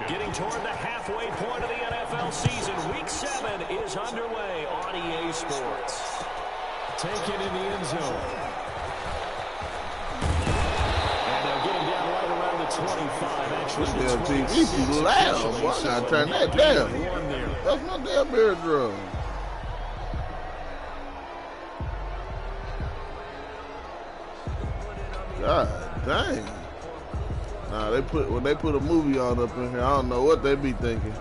Getting toward the halfway point of the NFL season, Week 7 is underway on EA Sports. Taken in the end zone. And they'll get him down right around the 25. Actually, the 26. TV loud. Boy, I gotta turn that down. That's my damn eardrum. God dang. Nah, when they put a movie on up in here, I don't know what they be thinking.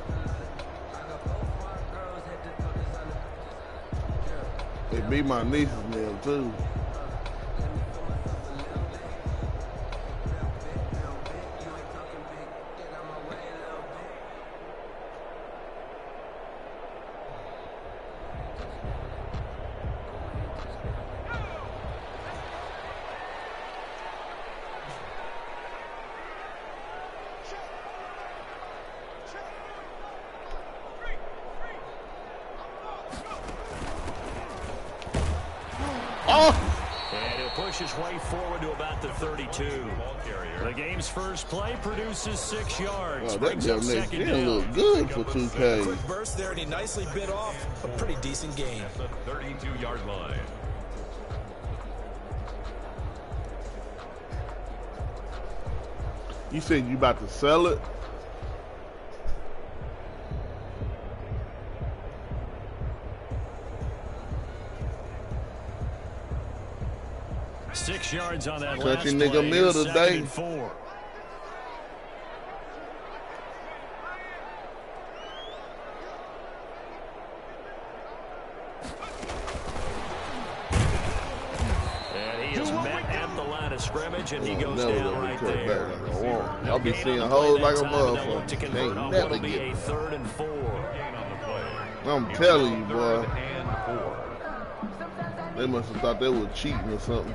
It be my niece's name too. His way forward to about the 32. The game's first play produces 6 yards. Oh, that damn next game look good for 2K. Quick burst there, and he nicely bit off a pretty decent gain. At the 32-yard line. You said you about to sell it? Six yards on that last play. Nigga Mill today. 4. And he is met at the line of scrimmage, and he goes down right there. I'll be seeing holes like a motherfucker. Ain't never be a 3rd and 4. I'm telling you, boy. They must have thought they were cheating or something.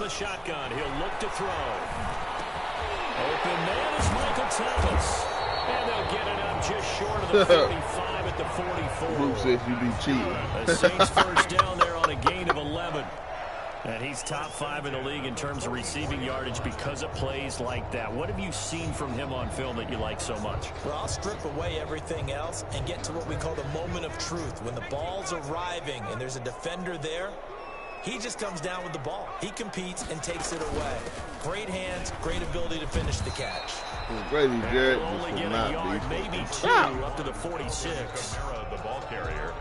Shotgun, he'll look to throw. Open man is Michael Thomas. And they'll get it up just short of the 45 at the 44. Who says you be cheating? The Saints first down there on a gain of 11. And he's top 5 in the league in terms of receiving yardage because of plays like that. What have you seen from him on film that you like so much? Well, I'll strip away everything else and get to what we call the moment of truth. When the ball's arriving and there's a defender there, he just comes down with the ball. He competes and takes it away. Great hands, great ability to finish the catch. Grady Jarrett only get a yard, maybe 2, up to the 46. The ball carrier.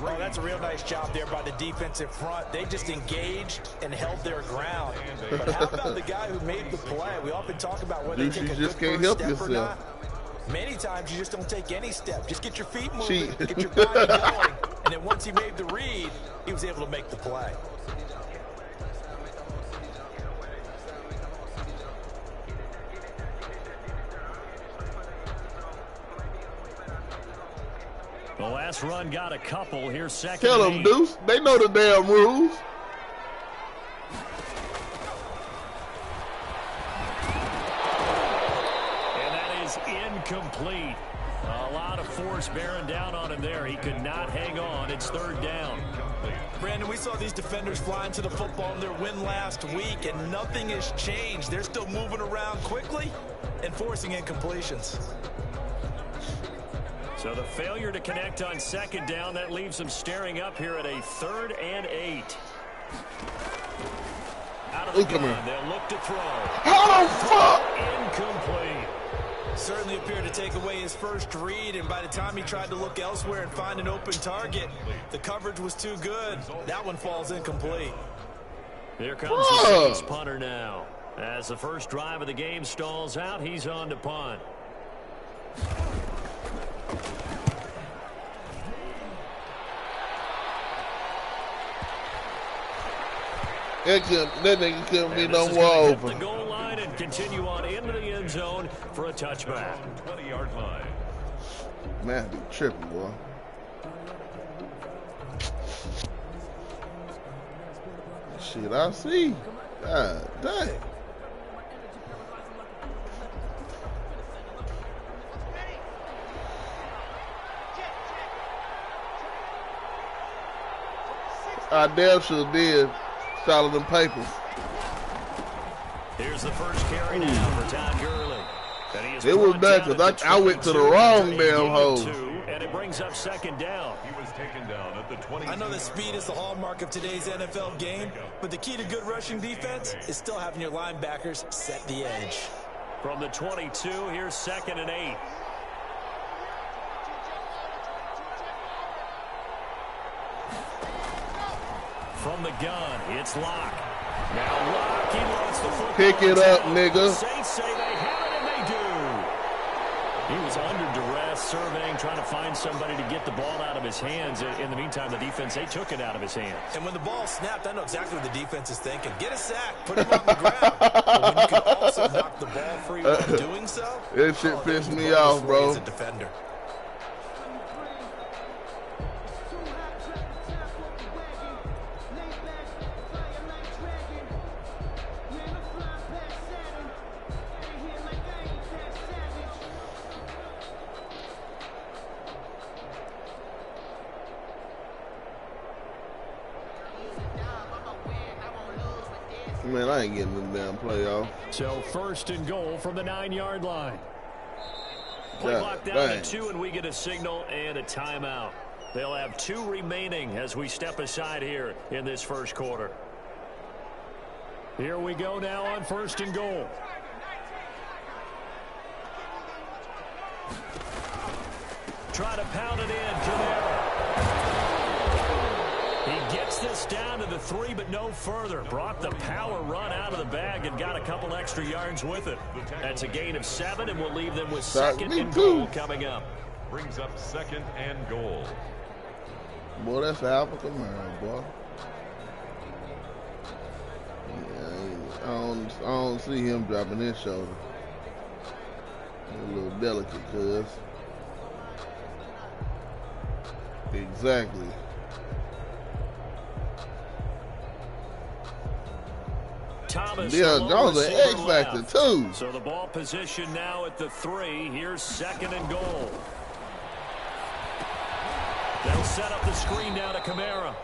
Oh, that's a real nice job there by the defensive front. They just engaged and held their ground. But how about the guy who made the play? We often talk about whether they take a good first step or not. Many times you just don't take any step. Just get your feet moving, get your body going. And then once he made the read, he was able to make the play. The last run got a couple. Here's second. Tell them, Deuce. They know the damn rules. And that is incomplete. A lot of force bearing down on him there. He could not hang on. It's 3rd down. Brandon, we saw these defenders flying to the football in their win last week, and nothing has changed. They're still moving around quickly and forcing incompletions. So the failure to connect on 2nd down, that leaves them staring up here at a 3rd and 8. Out of the gun, they'll look to throw. How the fuck? Incomplete. Certainly appeared to take away his first read, and by the time he tried to look elsewhere and find an open target, the coverage was too good. That one falls incomplete. Here comes the Saints punter now. As the first drive of the game stalls out, he's on to punt. That nigga couldn't be no this more is open. the goal line and continue on into the end zone for a touchback. 20-yard line. Man, be tripping, boy. Shit, I see. God dang. I damn sure did. Solid them papers. Here's the first carry now for Todd Gurley. It was bad because I went to the wrong damn hole. And it brings up second down. He was taken down at the 20. I know that speed is the hallmark of today's NFL game, but the key to good rushing defense is still having your linebackers set the edge. From the 22, here's 2nd and 8. From the gun, it's Locke. Now Locke, he lost the football. Pick it up, nigga. The Saints say they have it, and they do. He was under duress, surveying, trying to find somebody to get the ball out of his hands. In the meantime, the defense, they took it out of his hands. And when the ball snapped, I know exactly what the defense is thinking. Get a sack, put him on the ground. But when you can also knock the ball free while doing so, that shit pissed me off, bro. As a defender. Man, I ain't getting the damn playoff. So 1st and goal from the 9-yard line. Play clock down to 2, and we get a signal and a timeout. They'll have 2 remaining as we step aside here in this first quarter. Here we go now on 1st and goal. Try to pound it in. Camara. He gets this down to the 3, but no further. Brought the power run out of the bag and got a couple extra yards with it. That's a gain of 7, and we'll leave them with 2nd and goal coming up. Brings up 2nd and goal. Boy, that's Alpha Camara, boy. Yeah, I don't see him dropping his shoulder. A little delicate, cuz. Exactly. Thomas, Jones an X factor too. So the ball position now at the 3. Here's 2nd and goal. They'll set up the screen now to Camara.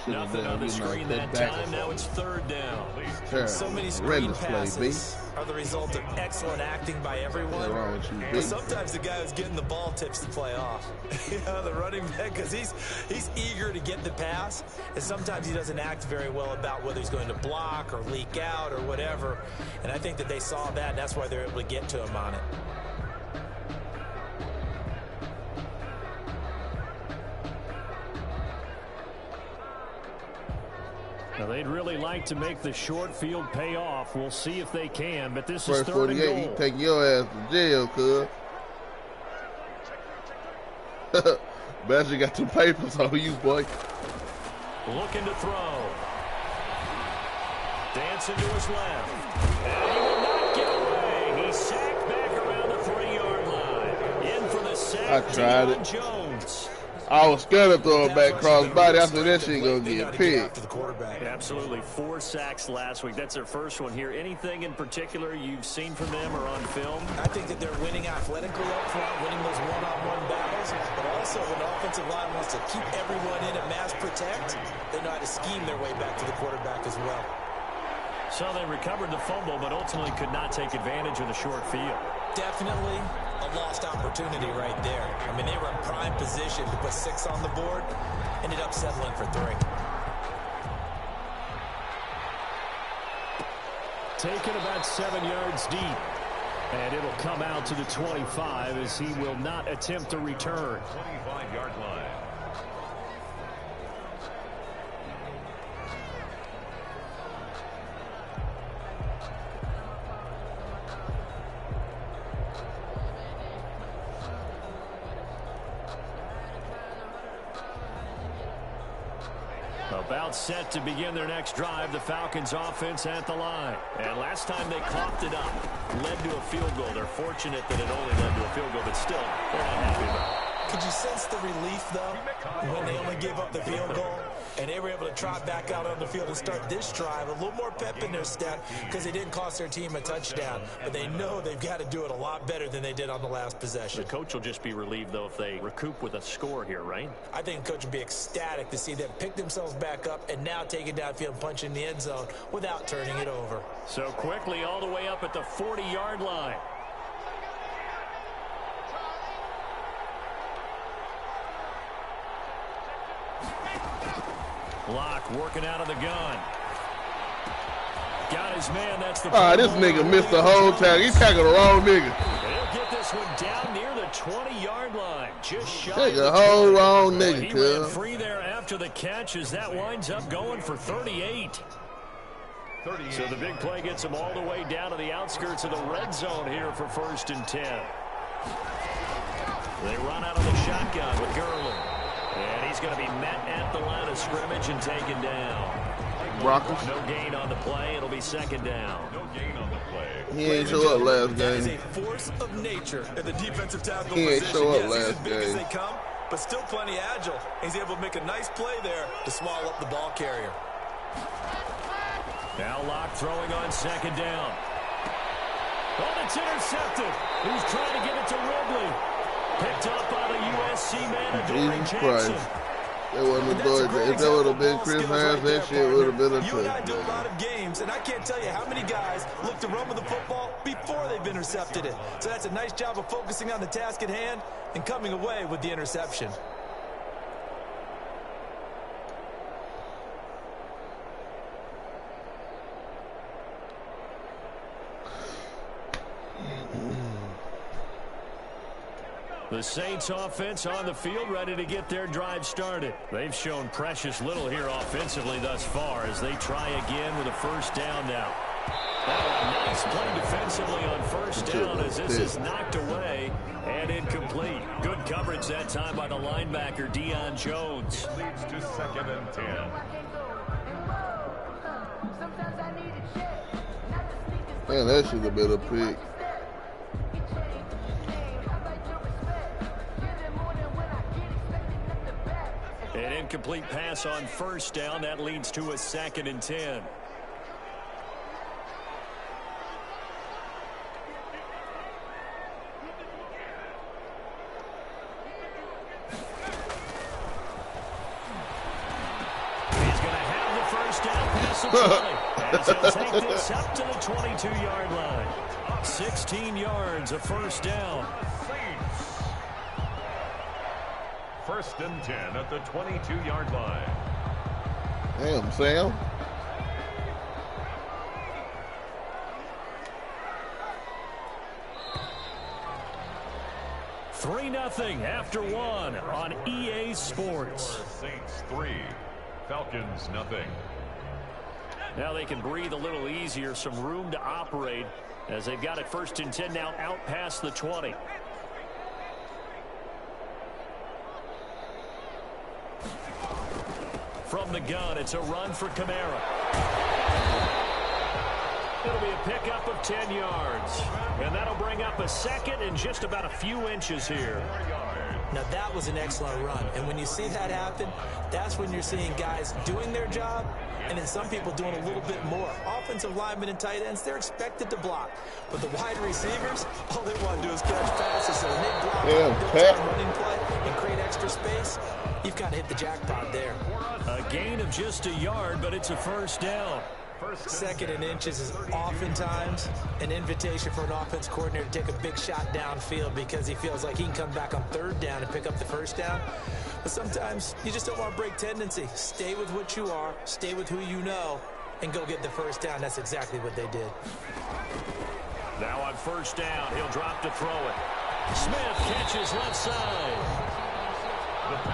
Nothing on the screen that time. Now it's 3rd down. So many screen passes are the result of excellent acting by everyone. But sometimes the guy who's getting the ball tips the play off. The running back, because he's eager to get the pass, and sometimes he doesn't act very well about whether he's going to block or leak out or whatever. And I think that they saw that, and that's why they're able to get to him on it. Now they'd really like to make the short field pay off. We'll see if they can, but this First is 3rd and 48, goal. you take your ass to jail, cuz. Badger got 2 papers on you, boy. Looking to throw. Dancing to his left. And he will not get away. He's sacked back around the 3-yard line. In for the sack. I tried it. Jones. I was scared to throw it back cross body. After that shit gonna get picked. Absolutely. 4 sacks last week. That's their first one here. Anything in particular you've seen from them or on film? I think that they're winning athletically up front, winning those one-on-one battles, but also when the offensive line wants to keep everyone in and mass protect, they know how to scheme their way back to the quarterback as well. So they recovered the fumble, but ultimately could not take advantage of the short field. Definitely a lost opportunity right there. I mean, they were in prime position to put 6 on the board, ended up settling for 3. Taken about 7 yards deep. And it'll come out to the 25 as he will not attempt to return. 25-yard line. A About set to begin their next drive, the Falcons offense at the line. And last time they coughed it up, led to a field goal. They're fortunate that it only led to a field goal, but still, they're not happy about it. Could you sense the relief, though, when they only gave up the field goal and they were able to trot back out on the field and start this drive? A little more pep in their step because they didn't cost their team a touchdown, but they know they've got to do it a lot better than they did on the last possession. The coach will just be relieved, though, if they recoup with a score here, right? I think the coach would be ecstatic to see them pick themselves back up and now take it downfield and punch in the end zone without turning it over. So quickly all the way up at the 40-yard line. Locke working out of the gun. Got his man. That's the. This nigga missed the whole tag. He tackled the wrong nigga. He'll get this one down near the 20-yard line. Just shy. Take a whole wrong nigga, He ran free there after the catch as that winds up going for 38. So the big play gets him all the way down to the outskirts of the red zone here for 1st and 10. They run out of the shotgun with Gurley. And he's going to be met at the line of scrimmage and taken down. Broncos. No gain on the play. It'll be 2nd down. No gain on the play. He ain't show up last That is a game. force of nature at the defensive tackle He ain't position. show up Yes, he's last as big as game. they come, but still plenty agile. He's able to make a nice play there to swallow up the ball carrier. Now Locke throwing on 2nd down. Oh, it's intercepted. He's trying to get it to Ridley. Picked up by the USC man, Adoree Jesus Jackson. Christ. That wasn't a door. If that would have been Chris Hines, that shit would have been a You and I do a touchdown. lot of games, and I can't tell you how many guys look to run with the football before they've intercepted it. So that's a nice job of focusing on the task at hand and coming away with the interception. The Saints offense on the field ready to get their drive started. They've shown precious little here offensively thus far as they try again with a 1st down now. Oh, nice play defensively on 1st down as this is knocked away and incomplete. Good coverage that time by the linebacker, Deion Jones. Leads to 2nd and 10. Man, that should have been a pick. An incomplete pass on 1st down. That leads to a 2nd and 10. He's going to have the 1st down pass to 20. As he'll take this up to the 22-yard line. 16 yards, a 1st down. 1st and 10 at the 22-yard line. Damn, Sam. Three 0 after one on EA Sports. Saints 3, Falcons 0. Now they can breathe a little easier, some room to operate as they've got it 1st and 10 now out past the 20. From the gun, it's a run for Kamara. It'll be a pickup of 10 yards. And that'll bring up a 2nd and just about a few inches here. Now that was an excellent run, and when you see that happen, that's when you're seeing guys doing their job and then some people doing a little bit more. Offensive linemen and tight ends, they're expected to block, but the wide receivers, all they want to do is catch passes. So when they block a running play and create extra space, you've got to hit the jackpot there. A gain of just a yard, but it's a 1st down. 2nd and inches is oftentimes an invitation for an offense coordinator to take a big shot downfield because he feels like he can come back on 3rd down and pick up the 1st down. But sometimes you just don't want to break tendency. Stay with what you are, stay with who you know, and go get the 1st down. That's exactly what they did. Now on 1st down, he'll drop to throw it. Smith catches left side.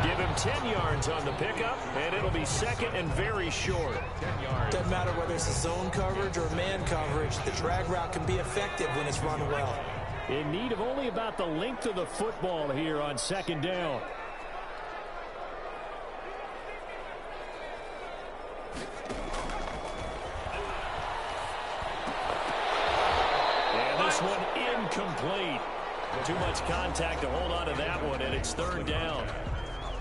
Give him 10 yards on the pickup, and it'll be 2nd and very short. 10 yards. Doesn't matter whether it's a zone coverage or man coverage, the drag route can be effective when it's run well. In need of only about the length of the football here on 2nd down. this one incomplete. Too much contact to hold on to that one, and it's third down.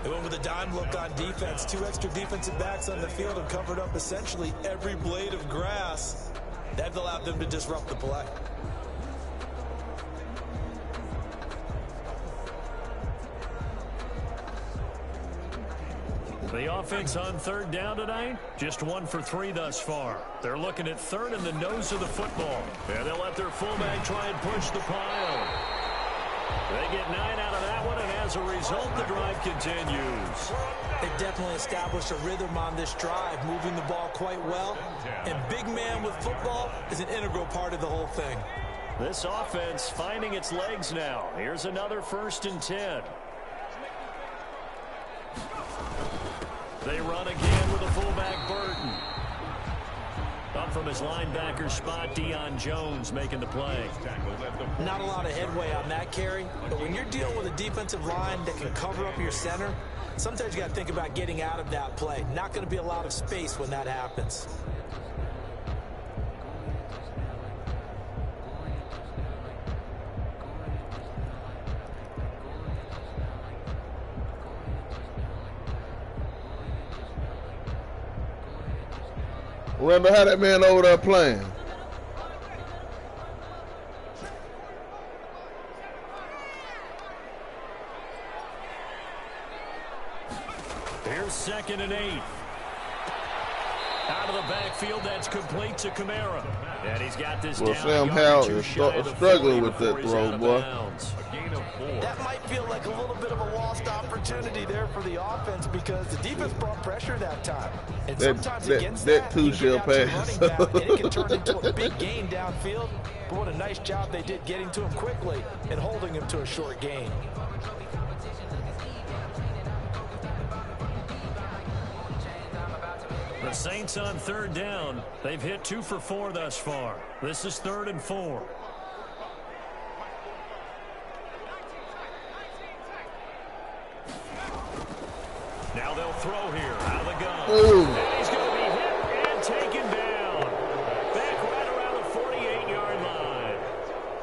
They went with a dime look on defense. 2 extra defensive backs on the field and covered up essentially every blade of grass. That allowed them to disrupt the play. The offense on third down tonight, just 1 for 3 thus far. They're looking at third in the nose of the football. And they'll let their fullback try and push the pile. They get 9 out of that one, and as a result, the drive continues. They definitely established a rhythm on this drive, moving the ball quite well. And big man with football is an integral part of the whole thing. This offense finding its legs now. Here's another 1st and 10. They run again with a fullback, Burton. Up from his linebacker spot, Deion Jones making the play. Not a lot of headway on that carry, but when you're dealing with a defensive line that can cover up your center, sometimes you got to think about getting out of that play. Not going to be a lot of space when that happens. Randall, how that man over there playing? Here's 2nd and 8. Out of the backfield, that's complete to Kamara. And he's got this down. Sam Howell is struggling with that throw, boy. That might feel like a little bit of a lost opportunity there for the offense because the defense brought pressure that time. And sometimes against that too shall pass. And it can turn into a big gain downfield. But what a nice job they did getting to him quickly and holding him to a short gain. The Saints on third down. They've hit 2 for 4 thus far. This is 3rd and 4. Now they'll throw here out of the gun. Ooh. And he's going to be hit and taken down. Back right around the 48-yard line.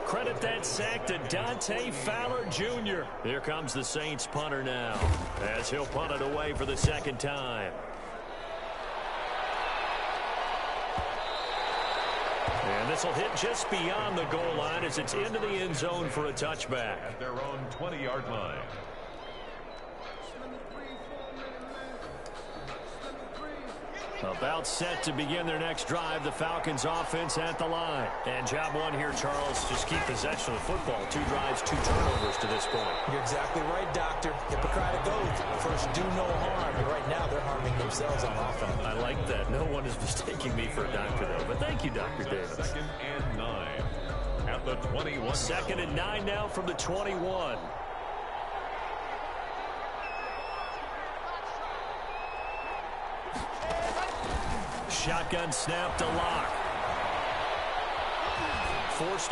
Credit that sack to Dante Fowler Jr. Here comes the Saints punter now as he'll punt it away for the 2nd time. And this will hit just beyond the goal line as it's into the end zone for a touchback. At their own 20-yard line. About set to begin their next drive. The Falcons offense at the line. And job 1 here, Charles, just keep possession of the football. 2 drives, 2 turnovers to this point. You're exactly right, Doctor. Hippocratic oath. First, do no harm. And right now, they're harming themselves on offense. I like that. No one is mistaking me for a doctor, though. But thank you, Dr. Davis. 2nd and 9 at the 21. 2nd and 9 now from the 21. Shotgun snap to Lock.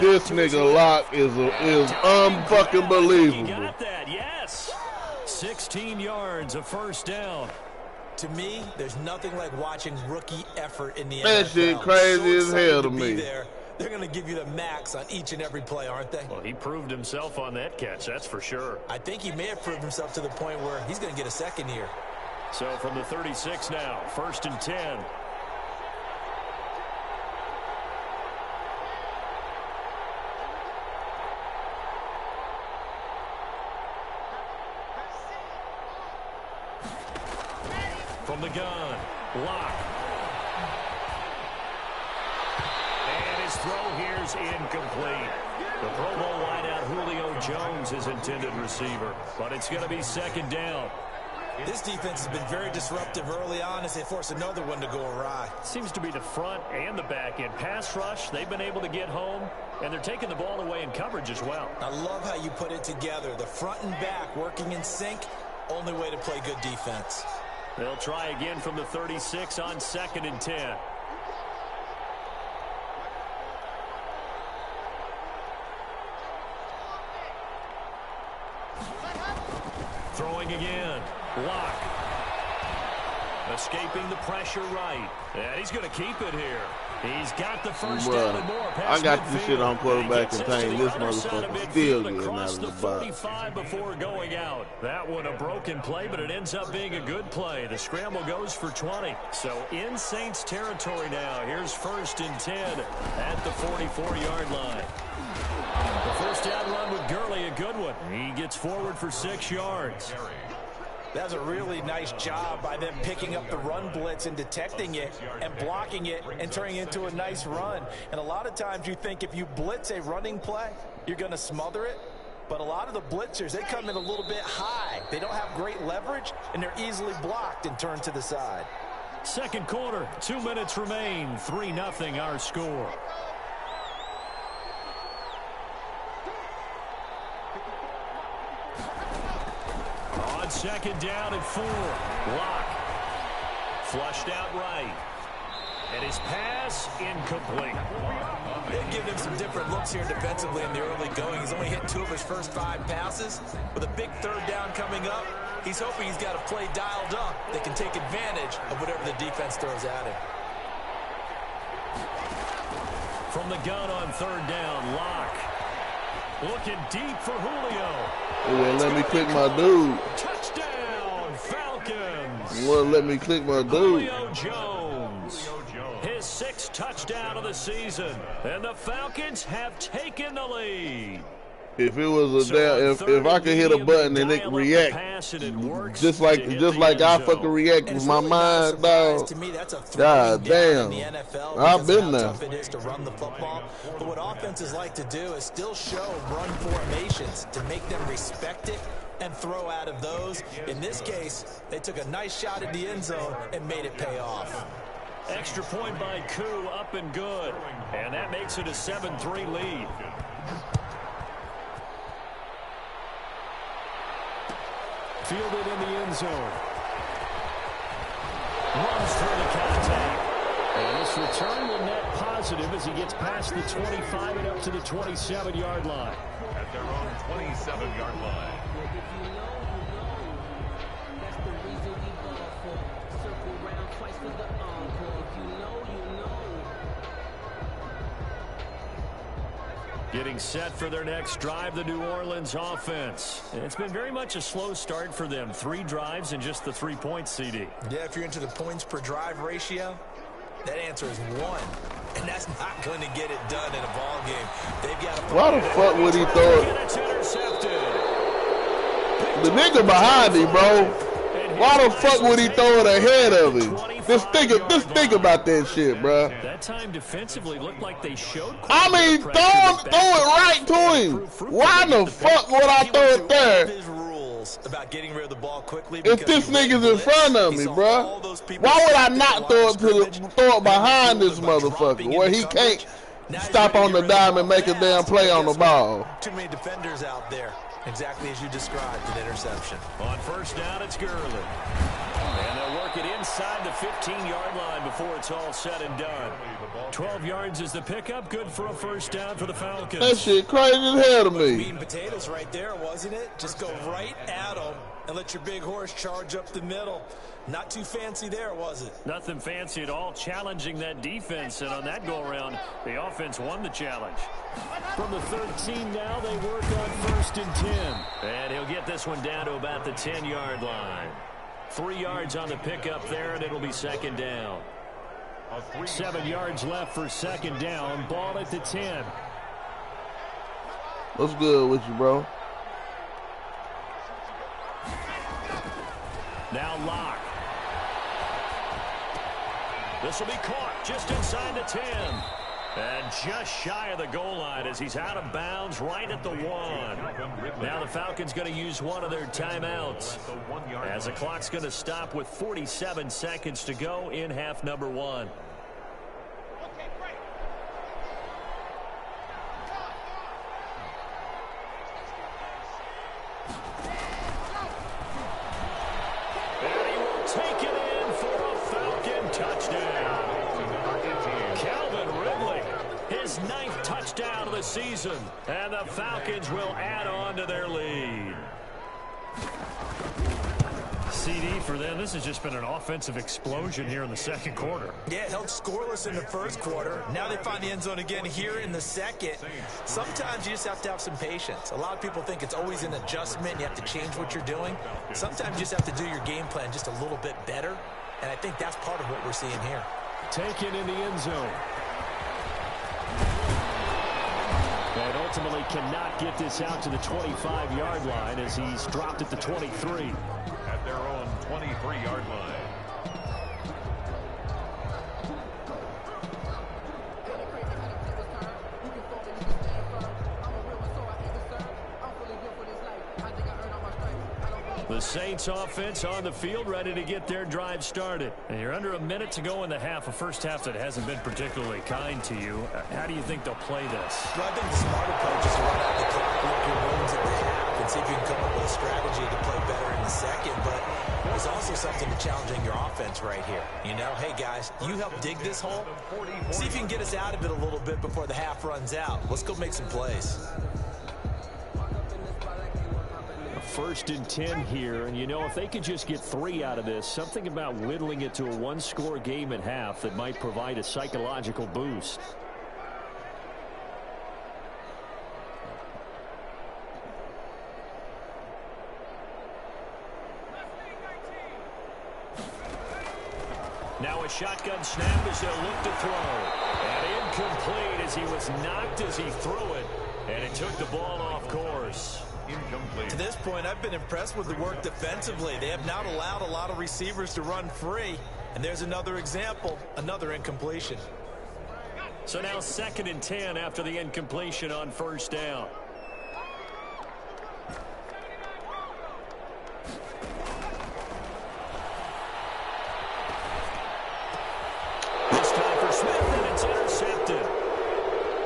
This nigga Lock is unfucking believable. He got that, yes. 16 yards, a 1st down. To me, there's nothing like watching rookie effort in the NFL. That shit crazy as hell to me. They're going to give you the max on each and every play, aren't they? Well, he proved himself on that catch, that's for sure. I think he may have proved himself to the point where he's going to get a 2nd here. So from the 36 now, 1st and 10. From the gun, Lock. And his throw here's incomplete. The Pro Bowl wideout Julio Jones is intended receiver, but it's going to be 2nd down. This defense has been very disruptive early on as they force another one to go awry. Seems to be the front and the back end. Pass rush, they've been able to get home, and they're taking the ball away in coverage as well. I love how you put it together. The front and back working in sync, only way to play good defense. They'll try again from the 36 on 2nd and 10. Throwing again. Lock. Escaping the pressure right. And he's going to keep it here. He's got the first down and more. I got this shit on quarterback and tank. This motherfucker still getting out of the box. 45 before going out. That one a broken play, but it ends up being a good play. The scramble goes for 20. So in Saints territory now. Here's 1st and 10 at the 44-yard line. The first down run with Gurley, a good one. He gets forward for 6 yards. That's a really nice job by them picking up the run blitz and detecting it and blocking it and turning it into a nice run. And a lot of times you think if you blitz a running play, you're going to smother it. But a lot of the blitzers, they come in a little bit high. They don't have great leverage, and they're easily blocked and turned to the side. Second quarter, 2 minutes remain. 3-0 our score. Second down and 4. Lock. Flushed out right. And his pass incomplete. They've given him some different looks here defensively in the early going. He's only hit 2 of his first 5 passes. With a big 3rd down coming up, he's hoping he's got a play dialed up that can take advantage of whatever the defense throws at him. From the gun on 3rd down, Lock. Looking deep for Julio. They wouldn't let me click my dude. Touchdown, Falcons. They wouldn't let me click my dude. Julio Jones. His 6th touchdown of the season. And the Falcons have taken the lead. If it was a damn, if I could hit a button and it react, just like I fucking react with my mind, dog. God damn, I've been there. It is to run the football, but what offenses like to do is still show run formations to make them respect it and throw out of those. In this case, they took a nice shot at the end zone and made it pay off. Extra point by Koo, up and good, and that makes it a 7-3 lead. Fielded in the end zone. Runs for the contact. And this return will net positive as he gets past the 25 and up to the 27-yard line. At their own 27-yard line. Getting set for their next drive, the New Orleans offense. It's been very much a slow start for them. 3 drives and just the 3 points, CD. Yeah, if you're into the points per drive ratio, that answer is 1. And that's not going to get it done in a ball game. They've got to. Why the fuck would he throw it? The nigga behind him, bro. Why the fuck would he throw it ahead of him? Just think about that shit, bro. That time defensively looked like they showed. I mean, throw it right to him. Why the fuck would I throw it there? About getting rid of the ball quickly if this nigga's in front of me, bro, why would I not throw it behind this motherfucker where he can't stop on the dime and make a damn play on the ball? Too many defenders out there. Exactly as you described, an interception. On first down, it's Gurley. And they'll work it inside the 15-yard line before it's all said and done. 12 yards is the pickup. Good for a first down for the Falcons. That shit crazy as hell to me. Meat and potatoes right there, wasn't it? Just go right at them and let your big horse charge up the middle. Not too fancy there, was it? Nothing fancy at all, challenging that defense. And on that go-around, the offense won the challenge. From the 13 now, they work on first and 10. And he'll get this one down to about the 10-yard line. 3 yards on the pickup there, and it'll be second down. 7 yards left for second down. Ball at the 10. What's good with you, bro? Now Lock. This will be caught just inside the 10. And just shy of the goal line as he's out of bounds right at the 1. Now the Falcons going to use one of their timeouts as the clock's going to stop with 47 seconds to go in half number 1. And he will take it in for a Falcon touchdown. His 9th touchdown of the season, and the Falcons will add on to their lead. CD for them. This has just been an offensive explosion here in the second quarter. Yeah, held scoreless in the first quarter. Now they find the end zone again here in the second. Sometimes you just have to have some patience. A lot of people think it's always an adjustment. You have to change what you're doing. Sometimes you just have to do your game plan just a little bit better. And I think that's part of what we're seeing here. Taken in the end zone. And ultimately cannot get this out to the 25-yard line as he's dropped at the 23. At their own 23-yard line. The Saints offense on the field, ready to get their drive started. And you're under a minute to go in the half, a first half that hasn't been particularly kind to you. How do you think they'll play this? Well, I think the smarter approach is to run out the clock, look your wounds at the half, and see if you can come up with a strategy to play better in the second. But there's also something to challenging your offense right here. You know, hey, guys, you help dig this hole. See if you can get us out of it a little bit before the half runs out. Let's go make some plays. First and 10 here, and you know, if they could just get 3 out of this, something about whittling it to a one-score game at half that might provide a psychological boost. Now a shotgun snap as they'll look to throw. And incomplete as he was knocked as he threw it, and it took the ball off course. To this point, I've been impressed with the work defensively. They have not allowed a lot of receivers to run free. And there's another example, another incompletion. So now 2nd and 10 after the incompletion on first down. This time for Smith, and it's intercepted.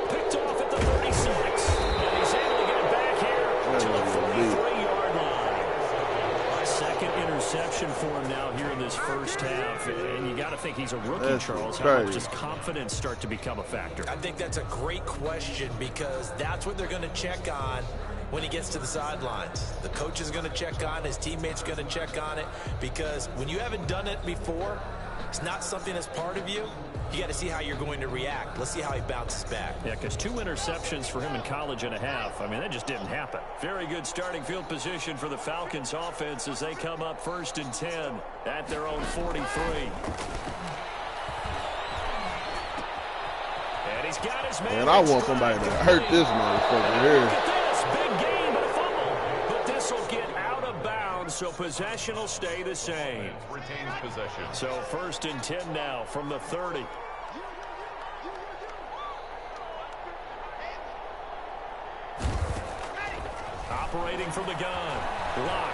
Picked off at the 36. And he's able to get it back here to the 43-yard line. Second interception for him now here in this first half. And you got to think he's a rookie, Charles. How much does confidence start to become a factor? I think that's a great question because that's what they're going to check on when he gets to the sidelines. The coach is going to check on it. His teammates are going to check on it because when you haven't done it before, it's not something that's part of you. You got to see how you're going to react. Let's see how he bounces back. Yeah, because 2 interceptions for him in college and a half. I mean, that just didn't happen. Very good starting field position for the Falcons offense as they come up 1st and 10 at their own 43. And he's got his man. And I want somebody to hurt this motherfucker here. Look at this. Big game and a fumble. But this will get out of bounds, so possession will stay the same. Retains possession. So 1st and 10 now from the 30. Operating from the gun. Block.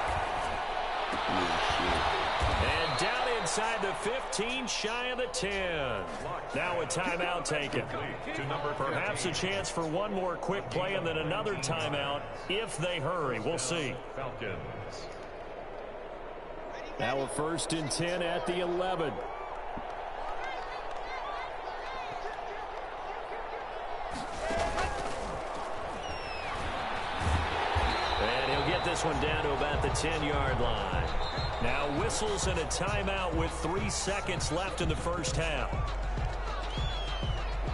And down inside the 15, shy of the 10. Now a timeout taken. Perhaps a chance for one more quick play and then another timeout if they hurry. We'll see. Falcons. Now a 1st and 10 at the 11. And he'll get this one down to about the 10-yard line. Now whistles and a timeout with 3 seconds left in the first half.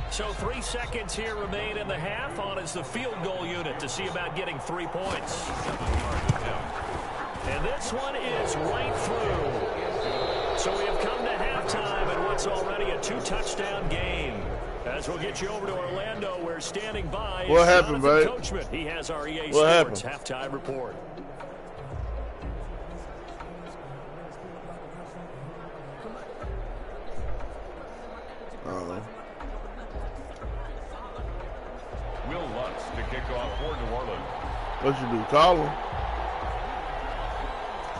So 3 seconds here remain in the half. On is the field goal unit to see about getting 3 points. And this one is right through. So we have come to halftime in what's already a 2-touchdown game. As we'll get you over to Orlando, where standing by is what happened, babe? Coachman. He has our EA what Sports halftime report. Will Lutz to kick off for New Orleans. What you do, call him?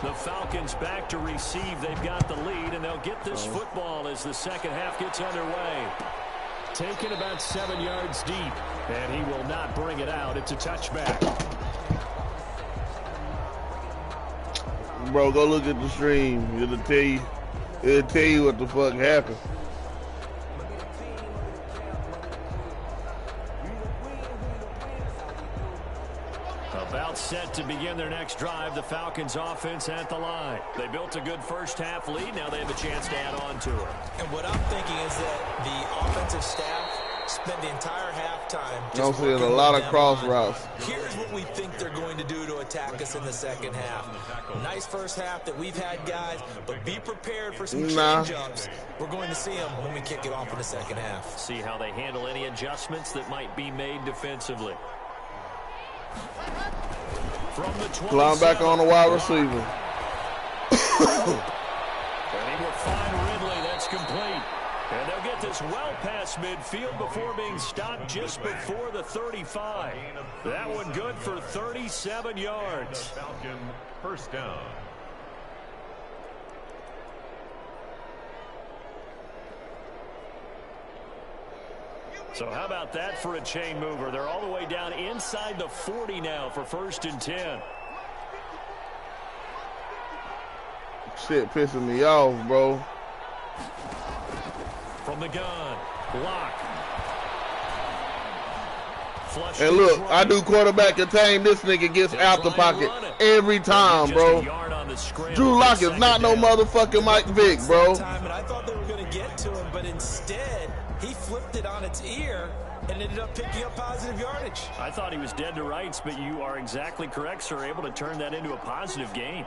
The Falcons back to receive. They've got the lead, and they'll get this football as the second half gets underway. Taken about 7 yards deep, and he will not bring it out. It's a touchback. Bro, go look at the stream. It'll tell you what the fuck happened. A About set to begin their next drive, the Falcons offense at the line. They built a good first-half lead. Now they have a chance to add on to it. And what I'm thinking is that the offensive staff spent the entire halftime just I'm seeing a lot of cross routes. Here's what we think they're going to do to attack us in the second half. Nice first half that we've had, guys, but be prepared for some change-ups. We're going to see them when we kick it off in the second half. See how they handle any adjustments that might be made defensively. From the 27. Line back on the wide receiver. And he will find Ridley. That's complete. And they'll get this well past midfield before being stopped just before the 35. That one good for 37 yards. Falcon first down. So how about that for a chain mover? They're all the way down inside the 40 now for 1st and 10. Shit pissing me off, bro. From the gun, block. Flush and look, I do quarterback contain. This nigga gets out the pocket every time, bro. Drew Lock is not no motherfucking Mike Vick, bro. And I thought they were going to get to him, but instead, he flipped it on its ear and ended up picking up positive yardage. I thought he was dead to rights, but you are exactly correct, sir. Able to turn that into a positive gain.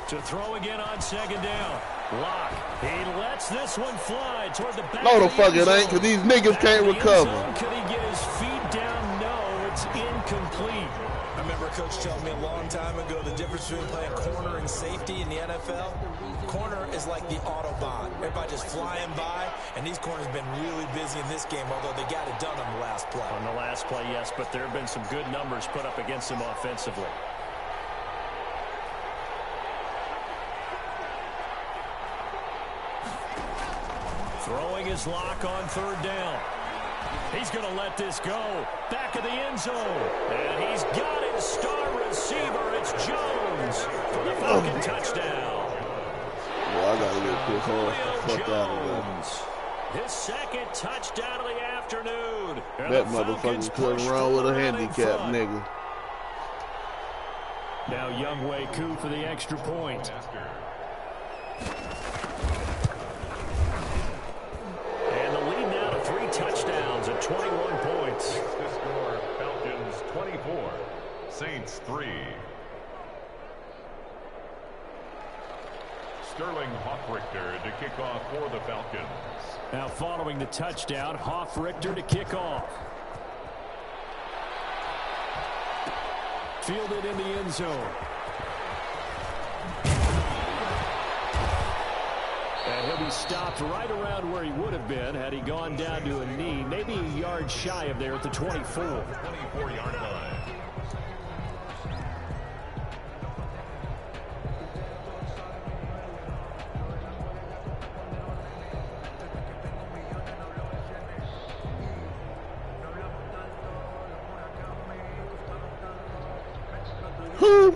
To throw again on 2nd down. Lock. He lets this one fly toward the back. No, the fuck it ain't, because these niggas can't recover. Could he get his feet down? No, it's incomplete. I remember a coach telling me a long time ago the difference between playing corner and safety in the NFL. Corner is like the Autobahn. Everybody just flying by, and these corners have been really busy in this game, although they got it done on the last play. On the last play, yes, but there have been some good numbers put up against him offensively. Throwing his Lock on 3rd down. He's going to let this go. Back of the end zone. And he's got his star receiver. It's Jones for the Falcon touchdown. Well, I got to get this off the fuck out of there. His 2nd touchdown of the afternoon. And that motherfucker's putting around with a handicap, nigga. Now Younghoe Koo for the extra point. Touchdowns at 21 points. The score, Falcons 24, Saints 3. Sterling Hoffrichter to kick off for the Falcons. Now following the touchdown, Hoffrichter to kick off. Fielded in the end zone. And he'll be stopped right around where he would have been had he gone down to a knee, maybe a yard shy of there at the 24. 24-yard line. Who?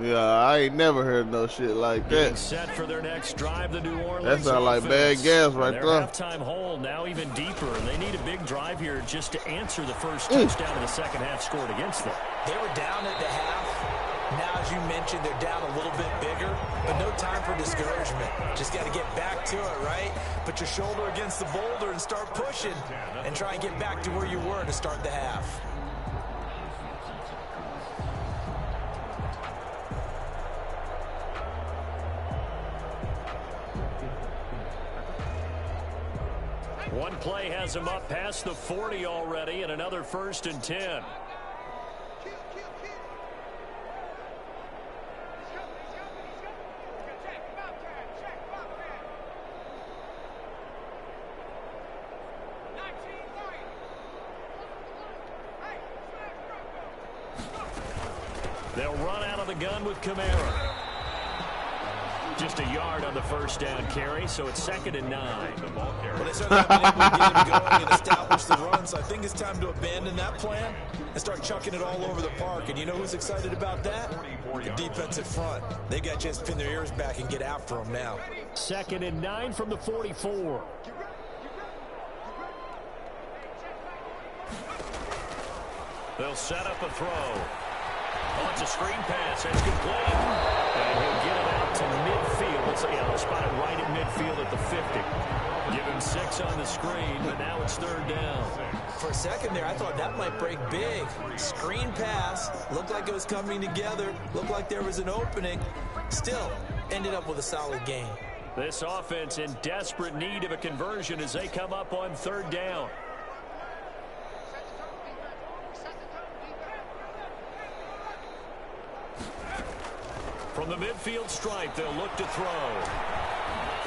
Yeah, I ain't never heard no shit like that. Set for their next drive, the New Orleans that sound like bad gas right there. Their halftime hole now even deeper. They need a big drive here just to answer the first touchdown of the second half scored against them. They were down at the half. Now, as you mentioned, they're down a little bit bigger, but no time for discouragement. Just got to get back to it, right? Put your shoulder against the boulder and start pushing and try and get back to where you were to start the half. One play has him up past the 40 already, and another 1st and 10. They'll run out of the gun with Kamara. Just a yard on the first down carry, so it's 2nd and 9. Well, they certainly have been able to get him going and establish the run, so I think it's time to abandon that plan and start chucking it all over the park. And you know who's excited about that? The defensive front. They got a chance to pin their ears back and get after him now. 2nd and 9 from the 44. They'll set up a throw. Oh, it's a screen pass. That's complete. And he'll get it out to midfield. They'll spot it right at midfield at the 50. Give him 6 on the screen, but now it's 3rd down. For a second there, I thought that might break big. Screen pass. Looked like it was coming together. Looked like there was an opening. Still, ended up with a solid gain. This offense in desperate need of a conversion as they come up on 3rd down. From the midfield stripe, they'll look to throw.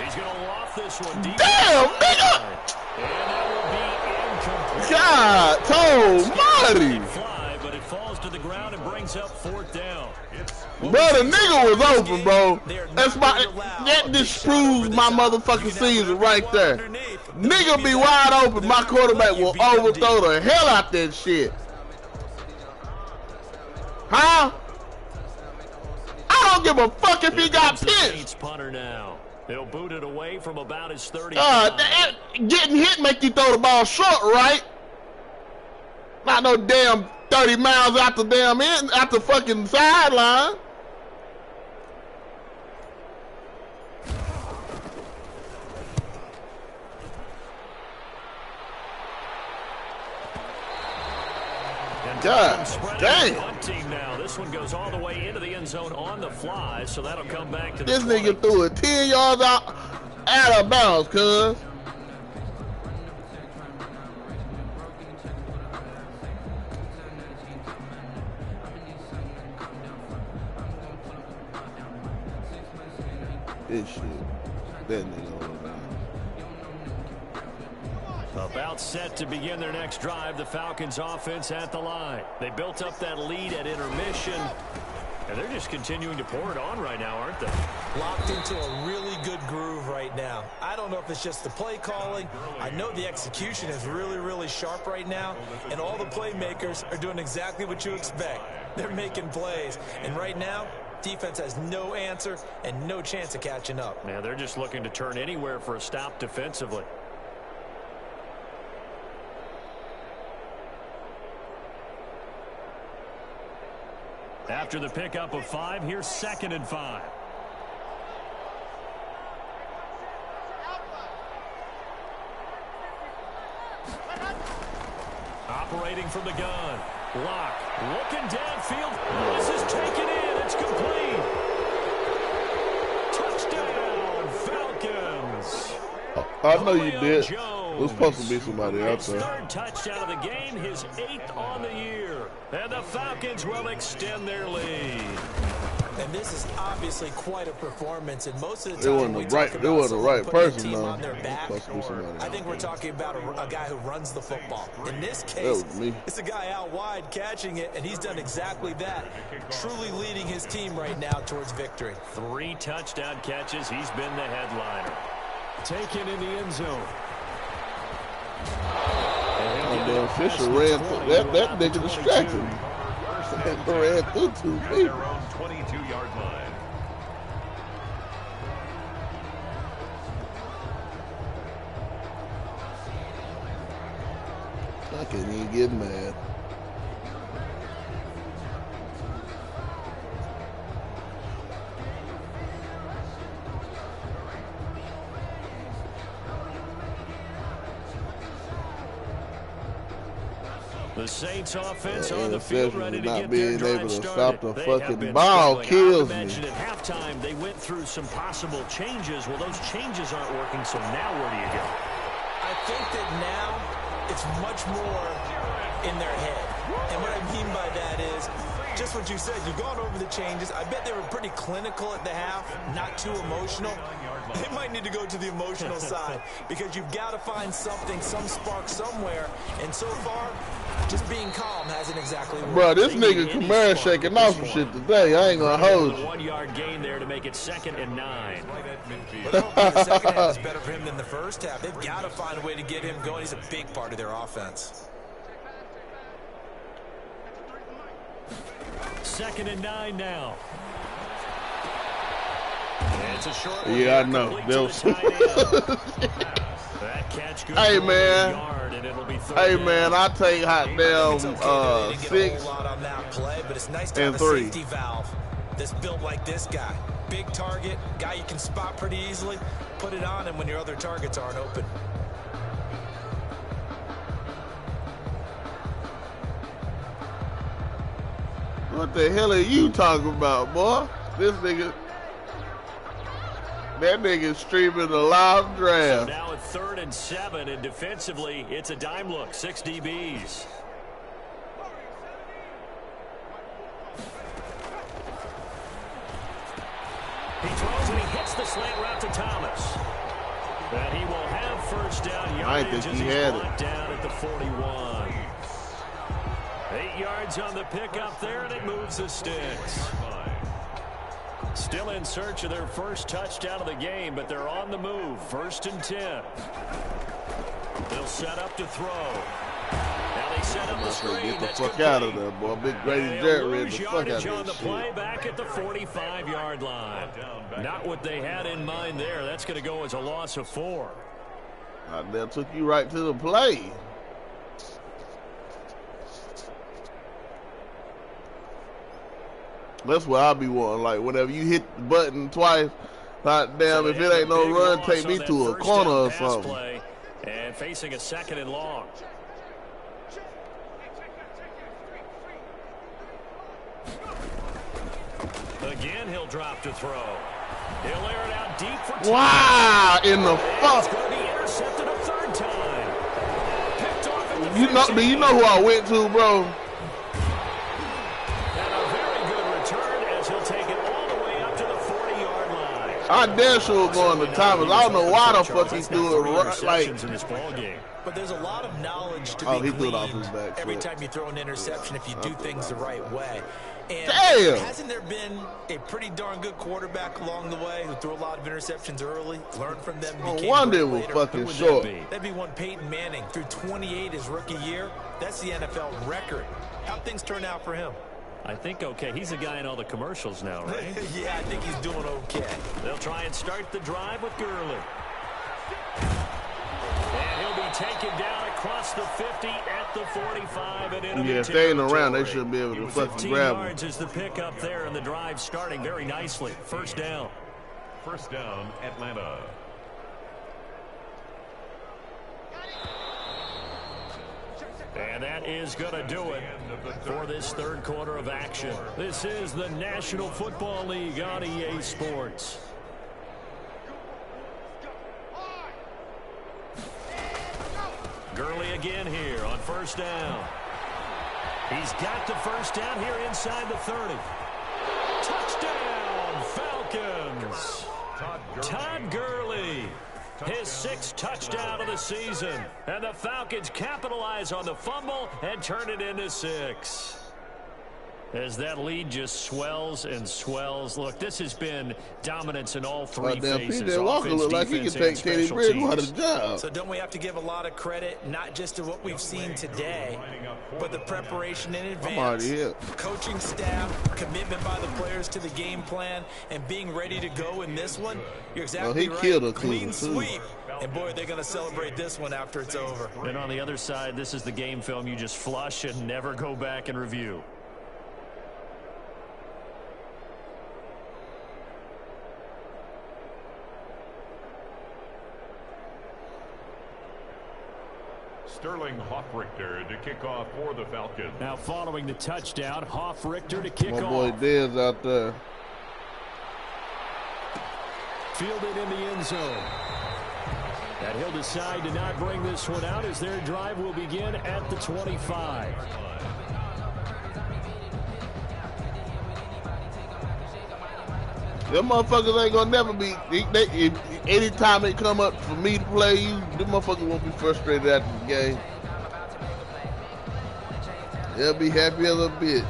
He's going to loft this one deep. Damn, nigga! And that will be incomplete. God, almighty. Fly, but it falls to the ground and brings up 4th down. Bro, the nigga was open, bro. That disproves my motherfucking season right there. Nigga be wide open. My quarterback will overthrow the hell out that shit. Huh? I don't give a fuck if he got pissed. Punter now. He'll boot it away from about his 30. Getting hit make you throw the ball short, right? Not no damn 30 miles out the damn end, out the fucking sideline. God damn. Now. This one goes all the way into the end zone on the fly, so that'll come back to the This nigga threw it 10 yards out of bounds, cuz. This shit. That nigga on the line. About set to begin their next drive, the Falcons offense at the line. They built up that lead at intermission, and they're just continuing to pour it on right now, aren't they? Locked into a really good groove right now. I don't know if it's just the play calling. I know the execution is really, really sharp right now, and all the playmakers are doing exactly what you expect. They're making plays, and right now, defense has no answer and no chance of catching up. Man, they're just looking to turn anywhere for a stop defensively. After the pickup of 5, here's 2nd and 5. Operating from the gun. Lock. Looking downfield. This is taken in. It's complete. Touchdown, Falcons. I know you did. It was supposed to be somebody else there. 3rd touchdown of the game, his 8th on the year. And the Falcons will extend their lead. And this is obviously quite a performance. And most of the time, it wasn't the right person, though. On their back, I think we're talking about a guy who runs the football. In this case, it's a guy out wide catching it, and he's done exactly that. Truly leading his team right now towards victory. 3 touchdown catches. He's been the headliner. Taken in the end zone. And then Fisher ran through that nigga distracted him. Ran through 2 people. 22-yard line. I can't even get mad. The Saints offense on the field ready to get being their able drive to started. stop the They fucking ball kills me. At halftime, they went through some possible changes. Well, those changes aren't working, so now where do you go? I think that now it's much more in their head. And what I mean by that is just what you said. You've gone over the changes. I bet they were pretty clinical at the half, not too emotional. They might need to go to the emotional side because you've got to find something, some spark somewhere. And so far, just being calm hasn't exactly worked. Bro, this nigga Kamara shaking off some shit today. I ain't gonna hold you. 1-yard gain there to make it 2nd and 9. Well, the second half is better for him than the first half. They've got to find a way to get him going. He's a big part of their offense. 2nd and 9 now. It's a short yeah, I know. Hey, man. Hey, man, I take hot damn 6 and 3. That's built like this guy. Big target, guy you can spot pretty easily. Put it on him when your other targets aren't open. What the hell are you talking about, boy? This nigga, that nigga streaming a live draft. So now it's 3rd and 7, and defensively, it's a dime look, 6 DBs. He throws and he hits the slant route to Thomas. And he will have first down yardage as he's brought down at the 41. 8 yards on the pickup there, and it moves the sticks. Still in search of their first touchdown of the game, but they're on the move. 1st and 10. They'll set up to throw. Now they set up the screen. Get the fuck out of there, boy. Big Grady Jarrett read the fuck out of on the that play shit. back at the 45-yard line. Not what they had in mind there. That's going to go as a loss of 4. That took you right to the play. That's what I be wanting. Like, whenever you hit the button twice, god damn, if it ain't no run, take me to a corner or something. And facing a 2nd and long. Again, he'll drop to throw. He'll air it out deep for 10. Wow, in the fuck. It's going to be intercepted a 3rd time. Picked off at the do you know who I went to, bro? I damn sure going to Thomas. I don't know why the fuck he threw it like. In this ball game. But there's a lot of knowledge to he be threw it off gleaned his back every foot. time you throw an interception if you do things the right way. And damn! Hasn't there been a pretty darn good quarterback along the way who threw a lot of interceptions early, learned from them? No wonder it was fucking short. That'd be one Peyton Manning threw 28 his rookie year. That's the NFL record. How'd things turn out for him? I think okay. He's a guy in all the commercials now, right? Yeah, I think he's doing okay. They'll try and start the drive with Gurley. And he'll be taken down across the 50 at the 45 and into if they ain't around, they should be able to fucking grab him. 15 yards is the pickup there, and the drive starting very nicely. 1st down. 1st down, Atlanta. And that is going to do it for this 3rd quarter of action. This is the National Football League on EA Sports. Gurley again here on 1st down. He's got the 1st down here inside the 30. Touchdown, Falcons. Todd Gurley. His 6th touchdown of the season. And the Falcons capitalize on the fumble and turn it into 6. As that lead just swells and swells. Look, this has been dominance in all 3 phases. PJ Walker look like he can take Teddy Bridgewater's job. So don't we have to give a lot of credit, not just to what we've seen today, but the preparation in advance. I'm already here. Coaching staff, commitment by the players to the game plan, and being ready to go in this one. You're exactly right. Killed a clean sweep. And boy, they're going to celebrate this one after it's over. And on the other side, this is the game film you just flush and never go back and review. Sterling Hoffrichter to kick off for the Falcons. Now following the touchdown, Hoffrichter to kick off. My boy Dez out there. Fielded in the end zone. And he'll decide to not bring this one out as their drive will begin at the 25. Them motherfuckers ain't gonna never be. Anytime they come up for me to play you, them motherfuckers won't be frustrated after the game. They'll be happy as a bitch.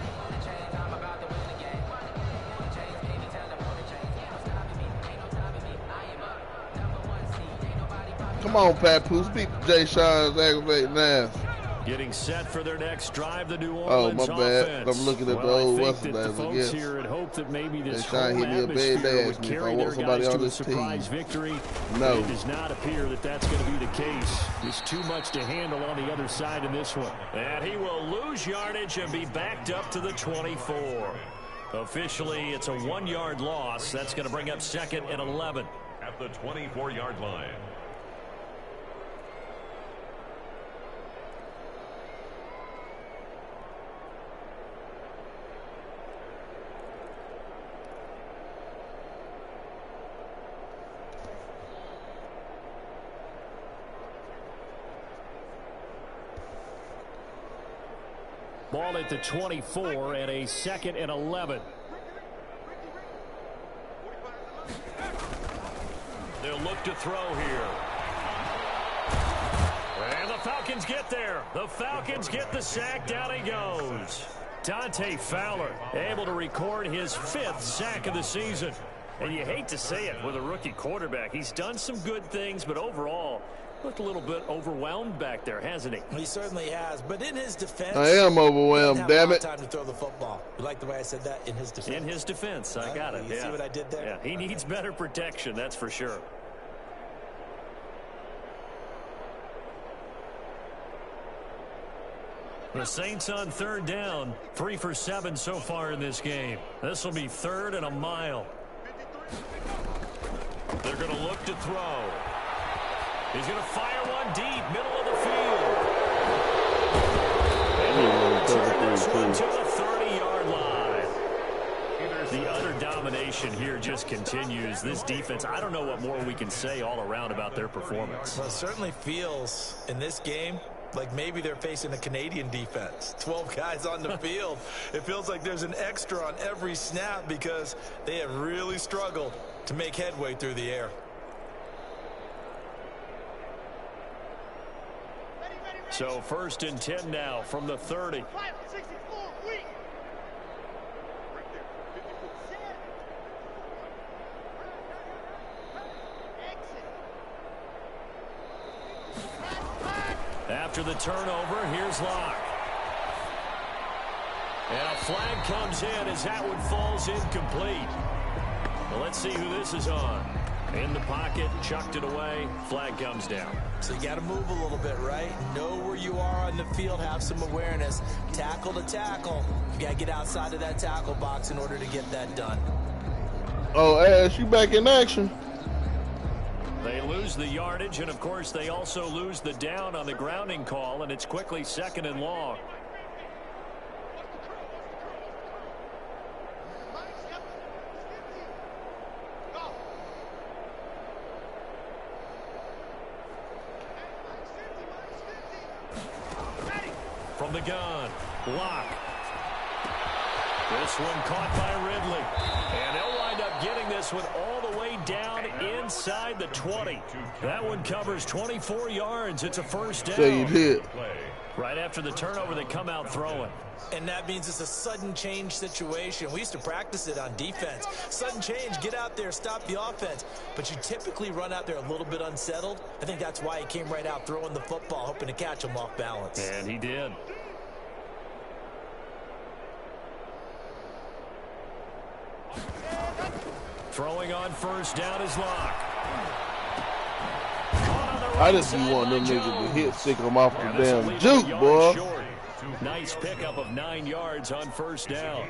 Come on, Papoose. Beat Jay Sean's aggravating ass. Getting set for their next drive, the New Orleans offense. Oh, my bad. Offense. I'm looking at the old Western folks here had hoped that maybe this home atmosphere would carry their guys to a surprise victory. No. It does not appear that that's going to be the case. There's too much to handle on the other side in this one. And he will lose yardage and be backed up to the 24. Officially, it's a 1-yard loss. That's going to bring up 2nd and 11. At the 24-yard line. Ball at the 24 and a 2nd and 11. They'll look to throw here. And the Falcons get there. The Falcons get the sack. Down he goes. Dante Fowler able to record his 5th sack of the season. And you hate to say it with a rookie quarterback. He's done some good things, but overall, looked a little bit overwhelmed back there, hasn't he? He certainly has. But in his defense, I am overwhelmed, damn it. Time to throw the football. You like the way I said that? In his defense. In his defense, I got it. You see what I did there? Yeah, he needs better protection, that's for sure. The Saints on 3rd down, 3 for 7 so far in this game. This will be 3rd and a mile. They're going to look to throw. He's going to fire one deep, middle of the field. And he'll turn this one to the 30-yard line. The utter domination here just continues. This defense, I don't know what more we can say all around about their performance. Well, it certainly feels in this game like maybe they're facing a Canadian defense. 12 guys on the field. It feels like there's an extra on every snap because they have really struggled to make headway through the air. So 1st and 10 now from the 30. After the turnover, here's Locke. And a flag comes in as that one falls incomplete. Well, let's see who this is on. In the pocket, chucked it away, flag comes down. So you got to move a little bit, right? Know where you are on the field, have some awareness. Tackle to tackle. You got to get outside of that tackle box in order to get that done. Oh, Ash, you back in action. They lose the yardage, and of course they also lose the down on the grounding call, and it's quickly 2nd and long. From the gun, Locke. This one caught by Ridley. And they'll wind up getting this one all the way down inside the 20. That one covers 24 yards. It's a 1st down. So you did. Right after the turnover, they come out throwing. And that means it's a sudden change situation. We used to practice it on defense. Sudden change, get out there, stop the offense. But you typically run out there a little bit unsettled. I think that's why he came right out throwing the football, hoping to catch him off balance. And he did. Throwing on 1st down is Locke. I just be wanting them niggas to hit, stick them off the damn juke, boy. Short. Nice pickup of 9 yards on 1st down.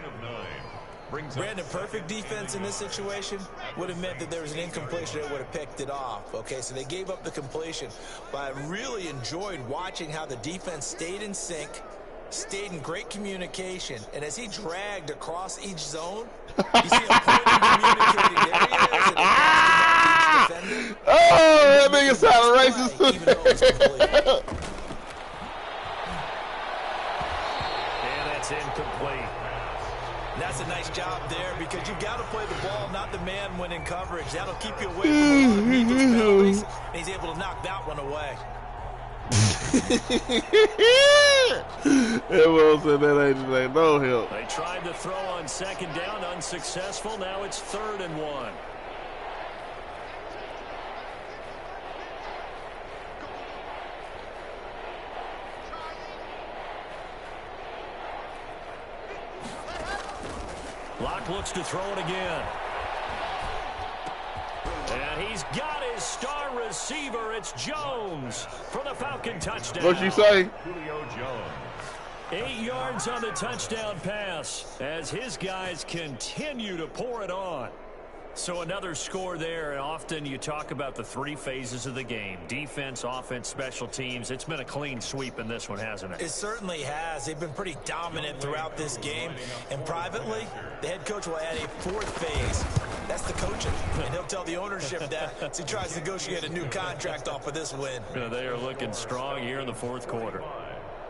Brandon, perfect defense in this situation would have meant that there was an incompletion that would have picked it off. Okay, so they gave up the completion. But I really enjoyed watching how the defense stayed in sync, stayed in great communication, and as he dragged across each zone, you see him pointing, communicating. There he is, and he passed him off each defender. Oh, that nigga sounded racist. Even though it was complete. And that's incomplete. And that's a nice job there because you've got to play the ball, not the man when in coverage. That'll keep you away from a lot of needless penalties, and he's able to knock that one away. Everyone said that ain't no help. They tried to throw on 2nd down, unsuccessful. Now it's 3rd and 1. Locke looks to throw it again. And he's got his star receiver. It's Jones for the Falcon touchdown. What'd you say? Julio Jones. 8 yards on the touchdown pass as his guys continue to pour it on. So another score there, and often you talk about the 3 phases of the game. Defense, offense, special teams. It's been a clean sweep in this one, hasn't it? It certainly has. They've been pretty dominant throughout this game. And privately, the head coach will add a 4th phase. That's the coaching. And he'll tell the ownership that as he tries to negotiate a new contract off of this win. They are looking strong here in the 4th quarter.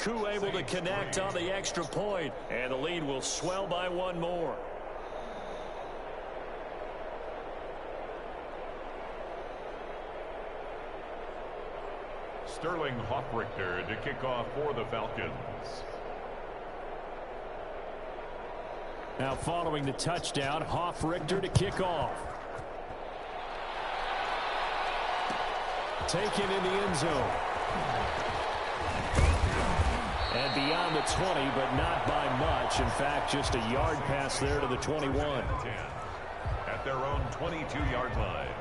Koo able to connect on the extra point, and the lead will swell by 1 more. Sterling Hoffrichter to kick off for the Falcons. Now following the touchdown, Hoffrichter to kick off. Taken in the end zone. And beyond the 20, but not by much. In fact, just a yard pass there to the 21. At their own 22-yard line.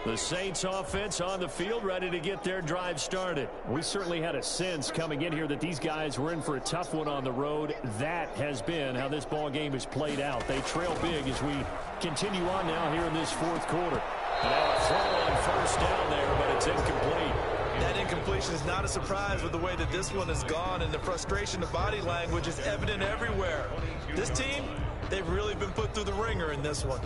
The Saints offense on the field, ready to get their drive started. We certainly had a sense coming in here that these guys were in for a tough one on the road. That has been how this ball game has played out. They trail big as we continue on now here in this 4th quarter. Now a throw on first down there, but it's incomplete. That incompletion is not a surprise with the way that this one has gone, and the frustration of body language is evident everywhere. This team, they've really been put through the ringer in this one.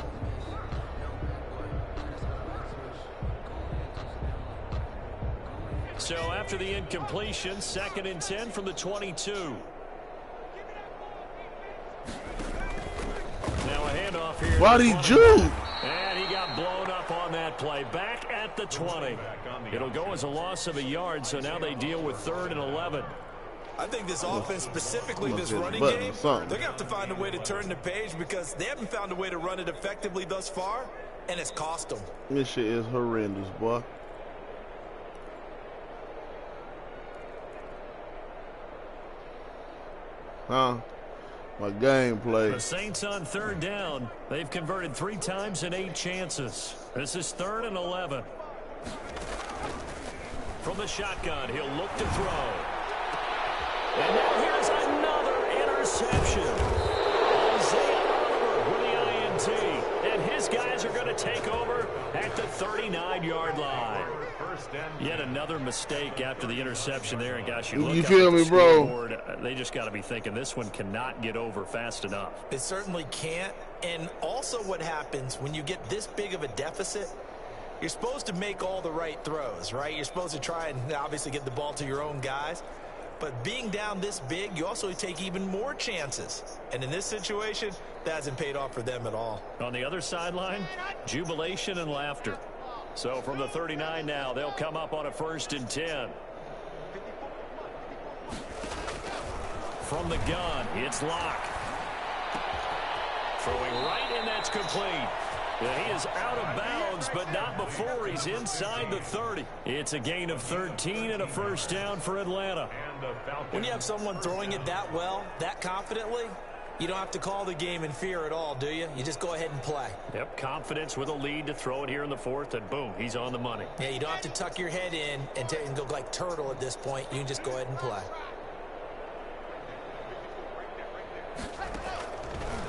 So after the incompletion, 2nd and 10 from the 22. Now a handoff here. Why'd he jump? And he got blown up on that play. Back at the 20. It'll go as a loss of a yard, so now they deal with 3rd and 11. I think this offense, specifically this running game, they're going to have to find a way to turn the page because they haven't found a way to run it effectively thus far, and it's cost them. This shit is horrendous, boy. Huh? My gameplay. The Saints on 3rd down. They've converted 3 times in 8 chances. This is 3rd and 11. From the shotgun, he'll look to throw. And now here's another interception. Isaiah Oliver with the INT. And his guys are going to take over at the 39-yard line. Yet another mistake after the interception there. And gosh, you feel me, bro? Scoreboard, they just got to be thinking this one cannot get over fast enough. It certainly can't. And also what happens when you get this big of a deficit, you're supposed to make all the right throws, right? You're supposed to try and obviously get the ball to your own guys. But being down this big, you also take even more chances. And in this situation, that hasn't paid off for them at all. On the other sideline, jubilation and laughter. So from the 39 now, they'll come up on a 1st and 10. From the gun, it's Locke. Throwing right, and that's complete. He is out of bounds, but not before he's inside the 30. It's a gain of 13 and a 1st down for Atlanta. When you have someone throwing it that well, that confidently, you don't have to call the game in fear at all, do you? You just go ahead and play. Yep, confidence with a lead to throw it here in the 4th, and boom, he's on the money. Yeah, you don't have to tuck your head in and go like turtle at this point. You can just go ahead and play.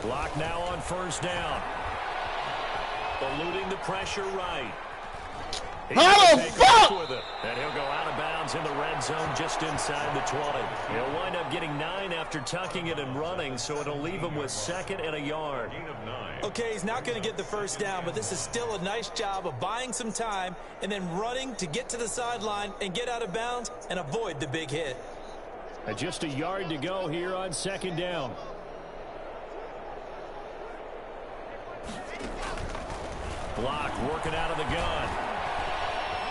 Locke now on 1st down. Eluding the pressure right. How the fuck? With it. And he'll go out of bounds in the red zone just inside the 20. He'll wind up getting 9 after tucking it and running, so it'll leave him with 2nd and a yard. Okay, he's not going to get the 1st down, but this is still a nice job of buying some time and then running to get to the sideline and get out of bounds and avoid the big hit. And just a yard to go here on 2nd down. Block working out of the gun.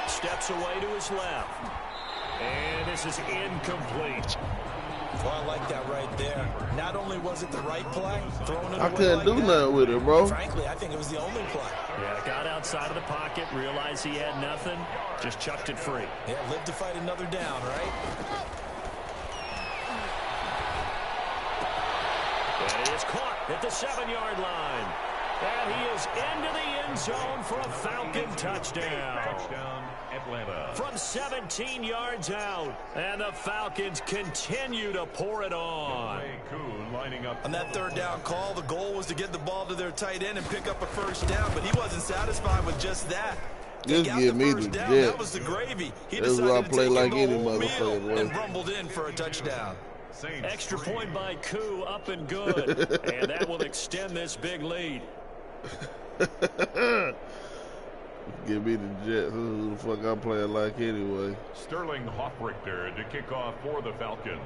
Steps away to his left. And this is incomplete. Well, I like that right there. Not only was it the right play, throwing it away I couldn't like do that, nothing with it, bro. Frankly, I think it was the only play. Yeah, got outside of the pocket, realized he had nothing, just chucked it free. Yeah, live to fight another down, right? And he is caught at the 7-yard line. And he is into the end zone for a Falcon touchdown. Touchdown, Atlanta. From 17 yards out. And the Falcons continue to pour it on. Lining up On that third down call, the goal was to get the ball to their tight end and pick up a first down, but he wasn't satisfied with just that. Just give me the down. jet. That was the gravy. He That's why I decided to play take like the any whole motherfucker, meal boy. and rumbled in for a touchdown. Extra point by Koo, up and good. And that will extend this big lead. Give me the Jets. This is who the fuck I'm playing like anyway. Sterling Hoffrichter to kick off for the Falcons.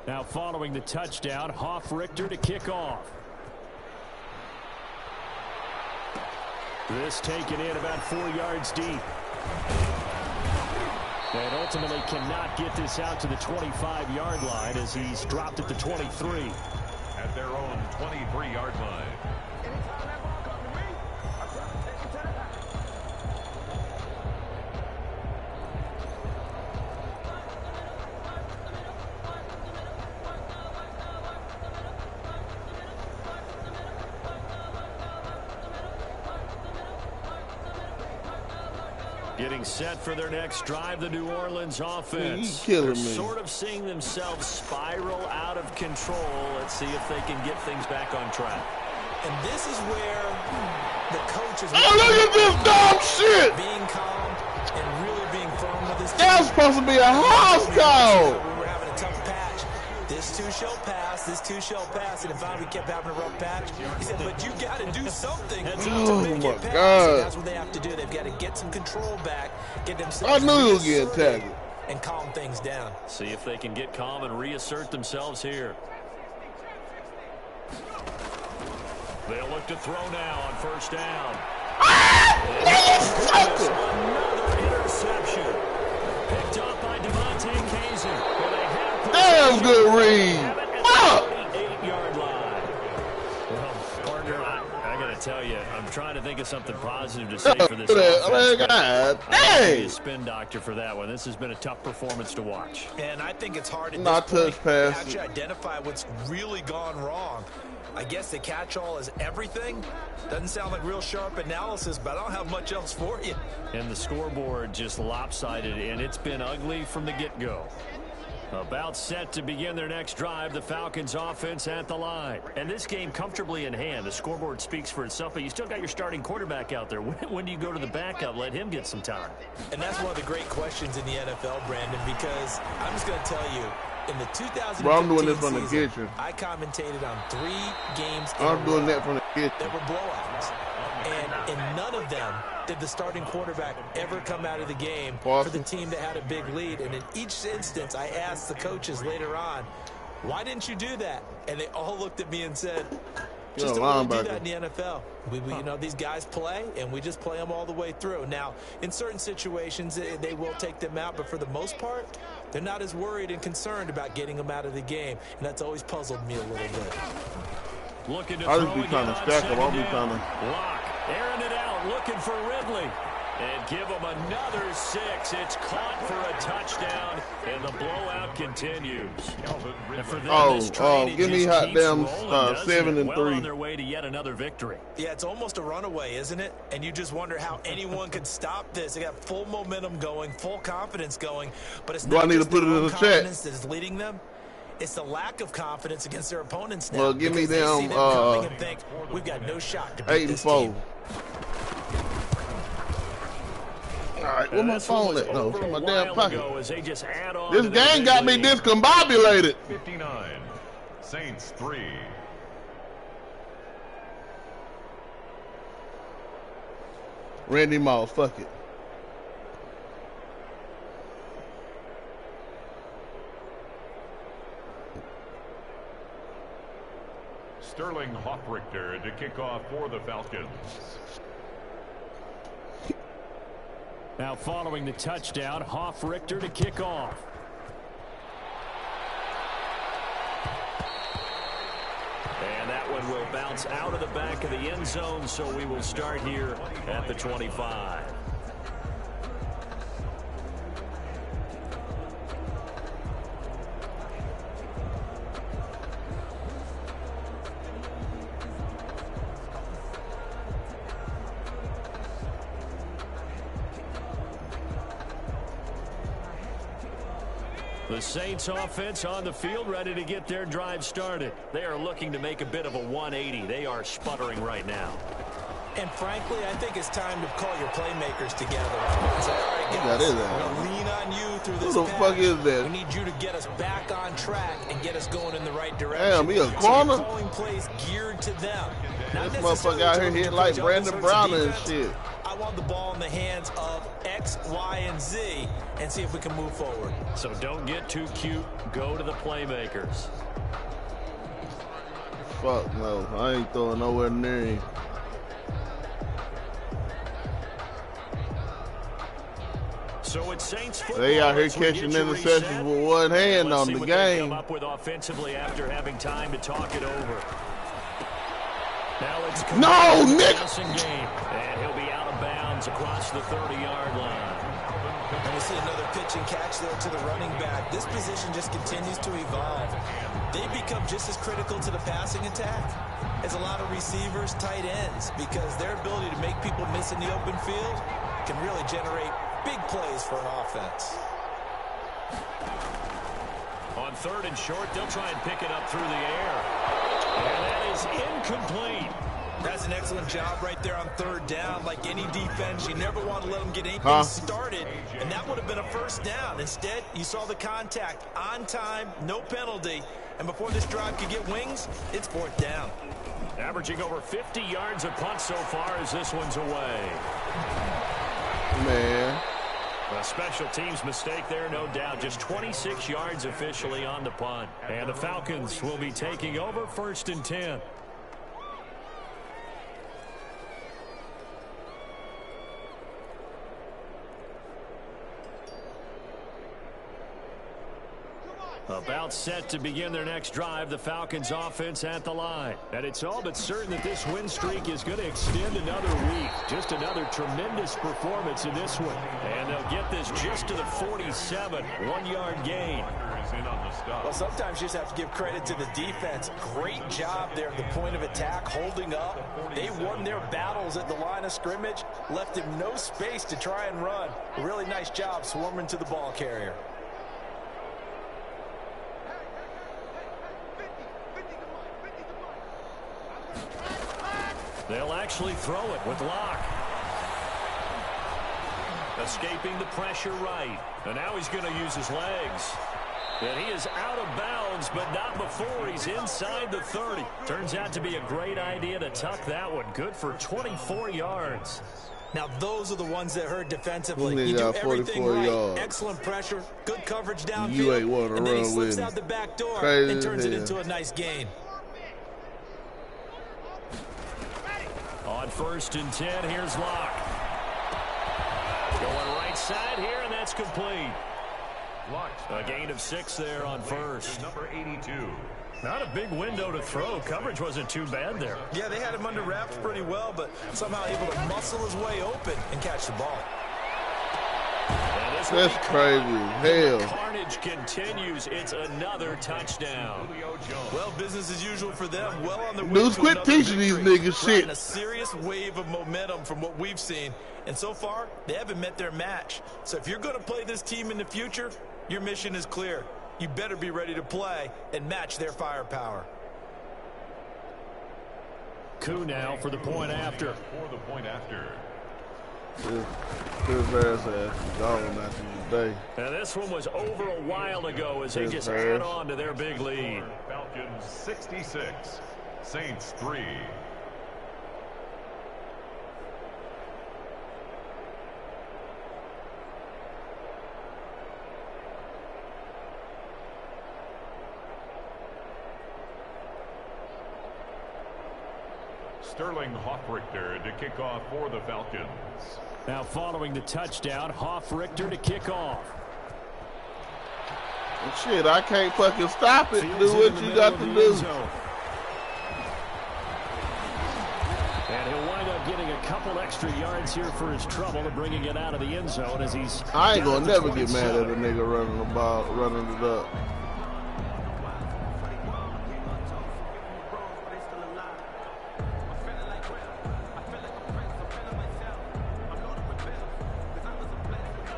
Now following the touchdown, Hoffrichter to kick off. This taken in about 4 yards deep. And ultimately cannot get this out to the 25-yard line as he's dropped at the 23. At their own 23-yard line. Getting set for their next drive, the New Orleans offense. Killing They're me. sort of seeing themselves spiral out of control. Let's see if they can get things back on track. And this is where the coach is Oh, look at this dumb shit! being calm and really being firm with his team. That's supposed to be a house call! We were having a tough patch. This too shall pass. This too shall pass. And if we kept having a rough patch, he said, but you got to do something to Oh, make my it pass. God. And that's what they have to do. They've got to get some control back, get I themselves knew he was getting reasserted, tackled. and calm things down. See if they can get calm and reassert themselves here. They'll look to throw now on first down. Another interception. Picked up by Devontae Kazin. Damn good read. Fuck! 8-yard line. Well, partner, I got to tell you, I'm trying to think of something positive to say for this offense. God I'm gonna be dang! a spin doctor for that one. This has been a tough performance to watch. And I think it's hard at Not this point touch to pass. actually identify what's really gone wrong. I guess the catch-all is everything. Doesn't sound like real sharp analysis, but I don't have much else for you. And the scoreboard just lopsided, and it's been ugly from the get-go. About set to begin their next drive, the Falcons offense at the line. And this game comfortably in hand. The scoreboard speaks for itself, but you still got your starting quarterback out there. When do you go to the backup? Let him get some time. And that's one of the great questions in the NFL, Brandon, because I'm just going to tell you, in the 2015 Bro, I'm doing this from the season, kitchen. I commentated on 3 games in I'm a doing row that from the kitchen. that were blowouts. And in none of them did the starting quarterback ever come out of the game for the team that had a big lead. And in each instance, I asked the coaches later on, why didn't you do that? And they all looked at me and said, just don't really do that in the NFL. You know, these guys play, and we just play them all the way through. Now, in certain situations, they will take them out, but for the most part, they're not as worried and concerned about getting them out of the game, and that's always puzzled me a little bit. Looking to I'll throw just be again trying to on stack them. I'll second be down. trying to. Lock, airing it out, looking for Ridley. And give him another 6. It's caught for a touchdown, and the blowout continues. And for them, this train, give me just hot keeps damn rolling, doesn't 7 it? and Well 3. on their way to yet another victory. Yeah, it's almost a runaway, isn't it? And you just wonder how anyone could stop this. They got full momentum going, full confidence going, but it's not I need just to put their it in own the chat? confidence that is leading them. It's the lack of confidence against their opponents now. Well, give me because they see them, them coming and think, we've got no shot to beat 8 and this 4. team. All right, where my phone at? No, it's in my damn pocket. This This game got me discombobulated. 59. Saints 3. Randy Moss, fuck it. Sterling Hoffrichter to kick off for the Falcons. Now following the touchdown, Richter to kick off. And that one will bounce out of the back of the end zone, so we will start here at the 25. The Saints offense on the field, ready to get their drive started. They are looking to make a bit of a 180. They are sputtering right now. And frankly, I think it's time to call your playmakers together. It's like, all right, guys, we're going to lean on you through this. Who the fuck is that? We need you to get us back on track and get us going in the right direction. Damn, he a corner? So calling plays geared to them. This motherfucker out here hitting like Brandon Brown and shit. I want the ball in the hands of X, Y, and Z and see if we can move forward. So don't get too cute. Go to the playmakers. Fuck no. I ain't throwing nowhere near him. So it's Saints football. They out here catching interceptions with one hand on the game. They come up with offensively after having time to talk it over. Now it's no, Nick. Game, and he'll be out of bounds across the 30-yard line. And we see another pitch and catch there to the running back. This position just continues to evolve. They become just as critical to the passing attack as a lot of receivers, tight ends, because their ability to make people miss in the open field can really generate big plays for an offense. On 3rd and short, they'll try and pick it up through the air. And that is incomplete. That's an excellent job right there on 3rd down. Like any defense, you never want to let them get anything started, and that would have been a first down. Instead, you saw the contact on time, no penalty, and before this drive could get wings, it's 4th down. Averaging over 50 yards a punt so far as this one's away. Man. A special teams mistake there, no doubt. Just 26 yards officially on the punt. And the Falcons will be taking over 1st and 10. About set to begin their next drive, the Falcons offense at the line. And it's all but certain that this win streak is going to extend another week. Just another tremendous performance in this one. And they'll get this just to the 47, 1-yard gain. Well, sometimes you just have to give credit to the defense. Great job there at the point of attack, holding up. They won their battles at the line of scrimmage, left him no space to try and run. A really nice job swarming to the ball carrier. They'll actually throw it with Locke. Escaping the pressure right. And now he's going to use his legs. And he is out of bounds, but not before he's inside the 30. Turns out to be a great idea to tuck that one. Good for 24 yards. Now, those are the ones that hurt defensively. You do everything right. Yards. Excellent pressure, good coverage downfield. You ain't want to and then he run slips with out the back door Crazy and turns it into a nice gain. On 1st and 10, here's Locke. Going right side here, and that's complete. A gain of 6 there on 1st. Number 82. Not a big window to throw. Coverage wasn't too bad there. Yeah, they had him under wraps pretty well, but somehow able to muscle his way open and catch the ball. That's crazy. Hell. The carnage continues. It's another touchdown. Well, business as usual for them. Well on the way Dudes, to quit teaching these niggas shit. A serious wave of momentum from what we've seen. And so far, they haven't met their match. So if you're going to play this team in the future, your mission is clear. You better be ready to play and match their firepower. Coup now for the point after. His ass gone after the day. And this one was over a while ago as they just add on to their big lead. Falcons 66, Saints 3. Sterling Hoffrichter to kick off for the Falcons. Now following the touchdown, Hoffrichter to kick off. And shit, I can't fucking stop it. Do what you got to do. And he'll wind up getting a couple extra yards here for his trouble and bringing it out of the end zone as he's... I ain't gonna never get mad at a nigga running the ball, running it up.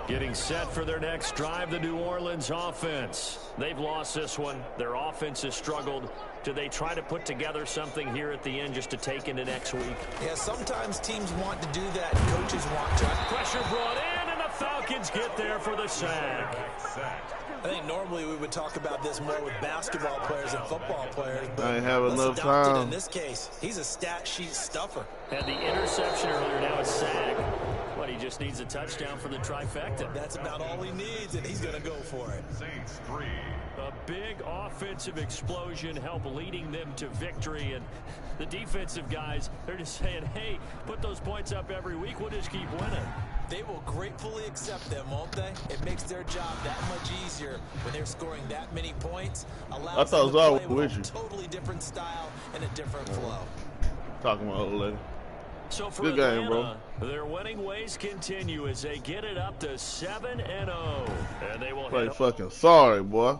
Getting set for their next drive, the New Orleans offense. They've lost this one. Their offense has struggled. Do they try to put together something here at the end just to take into next week? Yeah, sometimes teams want to do that. Coaches want to. Pressure brought in, and the Falcons get there for the sack. I think normally we would talk about this more with basketball players and football players, but I ain't have enough it time. in this case. He's a stat sheet stuffer. Had the interception earlier, now a sack. But he just needs a touchdown for the trifecta. That's about all he needs, and he's going to go for it. Saints 3. A big offensive explosion help leading them to victory. And the defensive guys, they're just saying, hey, put those points up every week. We'll just keep winning. They will gratefully accept them, won't they? It makes their job that much easier when they're scoring that many points. I thought it was all with you. Totally different style and a different flow. Talking about old lady. So for good Atlanta, game, bro. Their winning ways continue as they get it up to 7-0. And they will play fucking sorry, boy.